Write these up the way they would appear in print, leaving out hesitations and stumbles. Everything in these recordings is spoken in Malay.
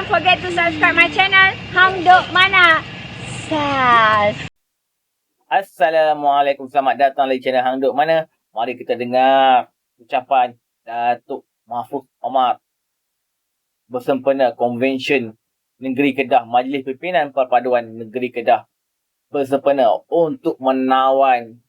forget to subscribe my channel Hang Duk Mana. Sas. Assalamualaikum, selamat datang di channel Hang Duk Mana. Mari kita dengar ucapan Datuk Mahfuz Omar bersempena Konvensyen Negeri Kedah, Majlis Pimpinan Perpaduan Negeri Kedah bersempena untuk menawan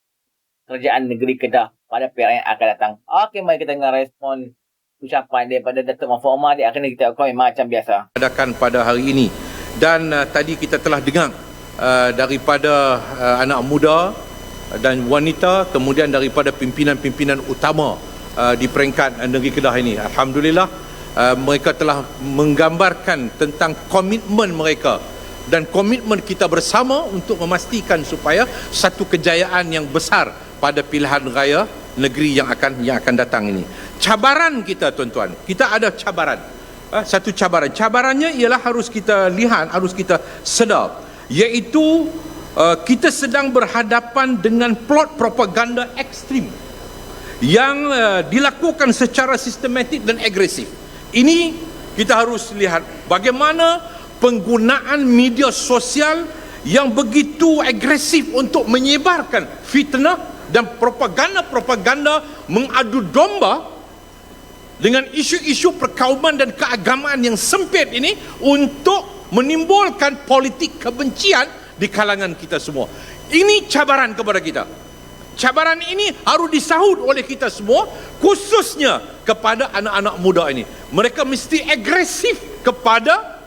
kerajaan negeri Kedah pada pilihan yang akan datang. Okey, mari kita dengar respon ucapan daripada Datuk Mahfuz Omar. Dia akan kita komen macam biasa. Adakan pada hari ini, dan tadi kita telah dengar daripada anak muda dan wanita, kemudian daripada pimpinan-pimpinan utama di peringkat negeri Kedah ini. Alhamdulillah, mereka telah menggambarkan tentang komitmen mereka dan komitmen kita bersama untuk memastikan supaya satu kejayaan yang besar pada pilihan raya negeri yang akan datang ini. Cabaran kita, tuan-tuan, kita ada cabaran. Satu cabaran. Cabarannya ialah harus kita lihat, harus kita sedar, iaitu kita sedang berhadapan dengan plot propaganda ekstrim yang dilakukan secara sistematik dan agresif. Ini kita harus lihat bagaimana penggunaan media sosial yang begitu agresif untuk menyebarkan fitnah dan propaganda mengadu domba dengan isu-isu perkauman dan keagamaan yang sempit ini untuk menimbulkan politik kebencian di kalangan kita semua. Ini cabaran kepada kita. Cabaran ini harus disahut oleh kita semua, khususnya kepada anak-anak muda ini. Mereka mesti agresif kepada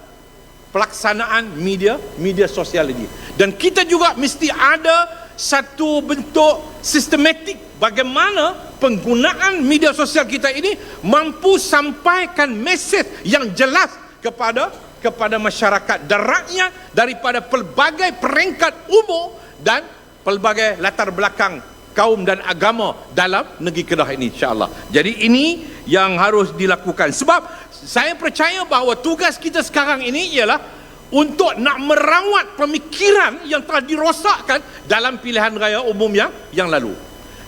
pelaksanaan media sosial ini. Dan kita juga mesti ada satu bentuk sistematik bagaimana penggunaan media sosial kita ini mampu sampaikan mesej yang jelas kepada masyarakat dan rakyat daripada pelbagai peringkat umur dan pelbagai latar belakang kaum dan agama dalam negeri Kedah ini, insya-Allah. Jadi ini yang harus dilakukan, sebab saya percaya bahawa tugas kita sekarang ini ialah untuk nak merawat pemikiran yang telah dirosakkan dalam pilihan raya umum yang lalu.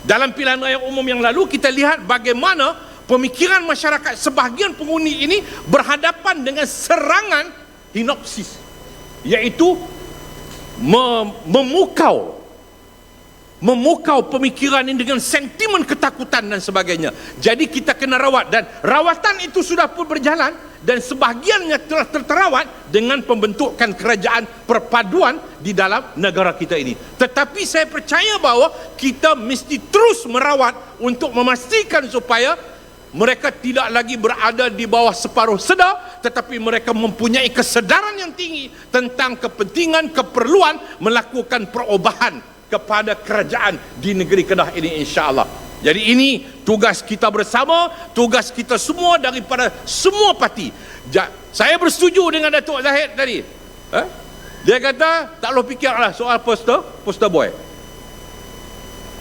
Dalam pilihan raya umum yang lalu, kita lihat bagaimana pemikiran masyarakat sebahagian penghuni ini berhadapan dengan serangan hinopsis, iaitu memukau pemikiran ini dengan sentimen ketakutan dan sebagainya. Jadi kita kena rawat, dan rawatan itu sudah pun berjalan, dan sebahagiannya telah terterawat dengan pembentukan kerajaan perpaduan di dalam negara kita ini. Tetapi saya percaya bahawa kita mesti terus merawat untuk memastikan supaya mereka tidak lagi berada di bawah separuh sedar, tetapi mereka mempunyai kesedaran yang tinggi tentang kepentingan, keperluan melakukan perubahan kepada kerajaan di negeri Kedah ini, insya-Allah. Jadi ini tugas kita bersama, tugas kita semua daripada semua parti. Saya bersetuju dengan Datuk Zahid tadi. Dia kata tak perlu fikirlah soal poster boy.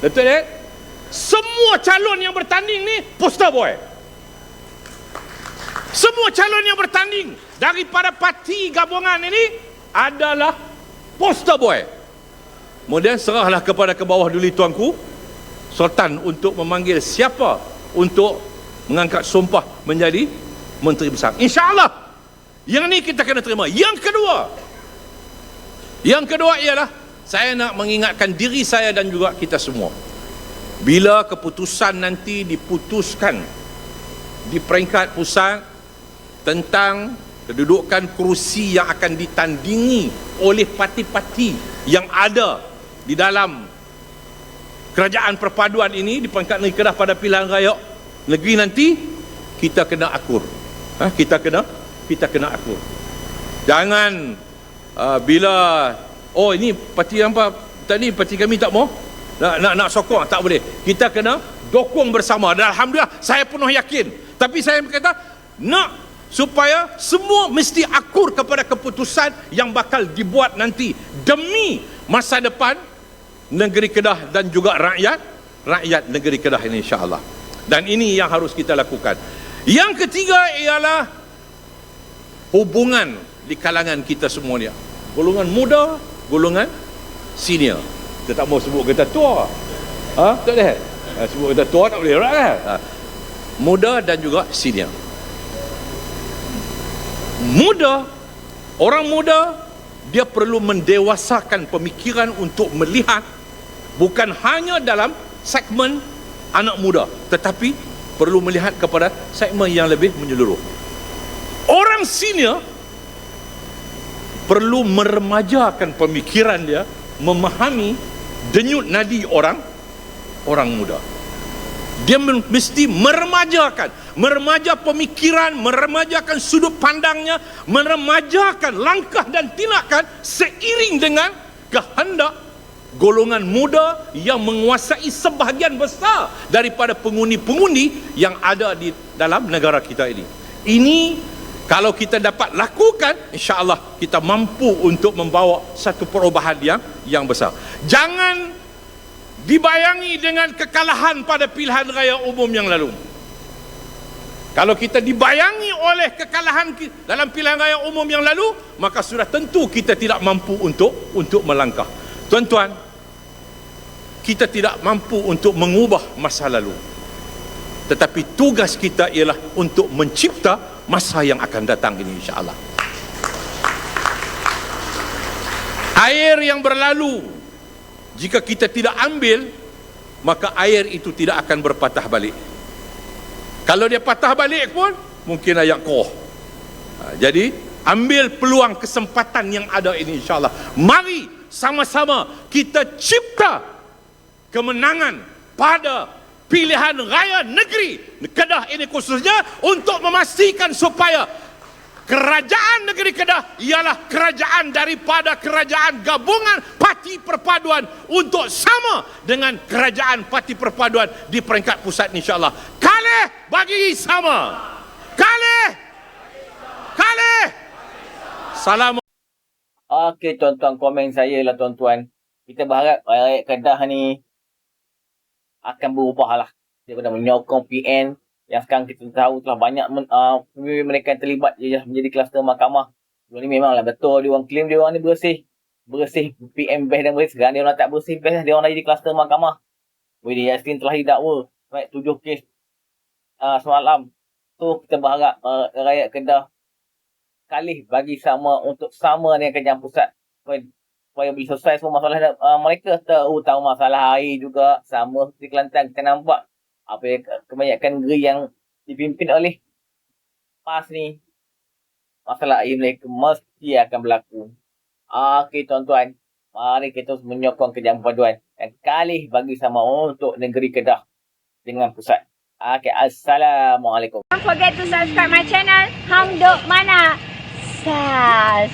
Datuk Zahid, semua calon yang bertanding ni poster boy. Semua calon yang bertanding daripada parti gabungan ini adalah poster boy. Kemudian serahlah kepada ke bawah dulu tuanku Sultan untuk memanggil siapa untuk mengangkat sumpah menjadi Menteri Besar. InsyaAllah. Yang ni kita kena terima. Yang kedua ialah saya nak mengingatkan diri saya dan juga kita semua. Bila keputusan nanti diputuskan di peringkat pusat tentang kedudukan kerusi yang akan ditandingi oleh parti-parti yang ada di dalam kerajaan perpaduan ini di peringkat negeri Kedah pada pilihan raya negeri nanti, kita kena akur. Kita kena akur. Jangan bila ini parti apa tadi, parti kami tak mau nak sokong, tak boleh. Kita kena dokong bersama, dan alhamdulillah saya penuh yakin. Tapi saya berkata nak supaya semua mesti akur kepada keputusan yang bakal dibuat nanti demi masa depan negeri Kedah dan juga rakyat negeri Kedah ini, insya-Allah. Dan ini yang harus kita lakukan. Yang ketiga ialah hubungan di kalangan kita semua ni. Golongan muda, golongan senior. Kita tak mau sebut kata tua. Tak boleh. Sebut kata tua tak boleh kan? Muda dan juga senior. orang muda, dia perlu mendewasakan pemikiran untuk melihat bukan hanya dalam segmen anak muda, tetapi perlu melihat kepada segmen yang lebih menyeluruh. Orang senior perlu meremajakan pemikiran dia, memahami denyut nadi orang muda. Dia mesti meremaja pemikiran, meremajakan sudut pandangnya, meremajakan langkah dan tindakan seiring dengan kehendak golongan muda yang menguasai sebahagian besar daripada pengundi-pengundi yang ada di dalam negara kita ini. Ini kalau kita dapat lakukan, insya-Allah kita mampu untuk membawa satu perubahan yang besar. Jangan dibayangi dengan kekalahan pada pilihan raya umum yang lalu. Kalau kita dibayangi oleh kekalahan dalam pilihan raya umum yang lalu, maka sudah tentu kita tidak mampu untuk melangkah. Tuan-tuan, kita tidak mampu untuk mengubah masa lalu. Tetapi tugas kita ialah untuk mencipta masa yang akan datang ini, insya-Allah. Air yang berlalu, jika kita tidak ambil, maka air itu tidak akan berpatah balik. Kalau dia patah balik pun, mungkin ayat koh. Jadi, ambil peluang kesempatan yang ada ini, insya-Allah. Mari sama-sama kita cipta kemenangan pada pilihan raya negeri Kedah ini khususnya, untuk memastikan supaya kerajaan negeri Kedah ialah kerajaan daripada kerajaan gabungan parti perpaduan untuk sama dengan kerajaan parti perpaduan di peringkat pusat, insya-Allah. Kalih bagi sama. Kalih. Salam. Okey, tuan-tuan, komen saya lah tuan-tuan. Kita berharap rakyat Kedah ni akan berubah lah daripada menyokong PN yang sekarang kita tahu telah banyak pemimpin mereka yang terlibat menjadi kluster mahkamah. Dulu ni memanglah betul dia orang claim dia orang ni bersih PM best dan bersih. Sekarang dia orang tak bersih best, dia orang dah jadi kluster mahkamah. Widi Yassin telah didakwa baik 7 kes semalam. So kita berharap rakyat Kedah kalih bagi sama untuk sama dengan kerajaan pusat supaya boleh selesai semua masalah mereka, terutama masalah air juga. Sama seperti Kelantan, kita nampak apa yang kebanyakan negeri yang dipimpin oleh PAS ni, masalah air mereka mesti akan berlaku. Okey tuan-tuan, mari kita menyokong kerajaan perpaduan dan kalih bagi sama untuk negeri Kedah dengan pusat. Okey, Assalamualaikum. Don't forget to subscribe my channel. Hang duk mana? Sas.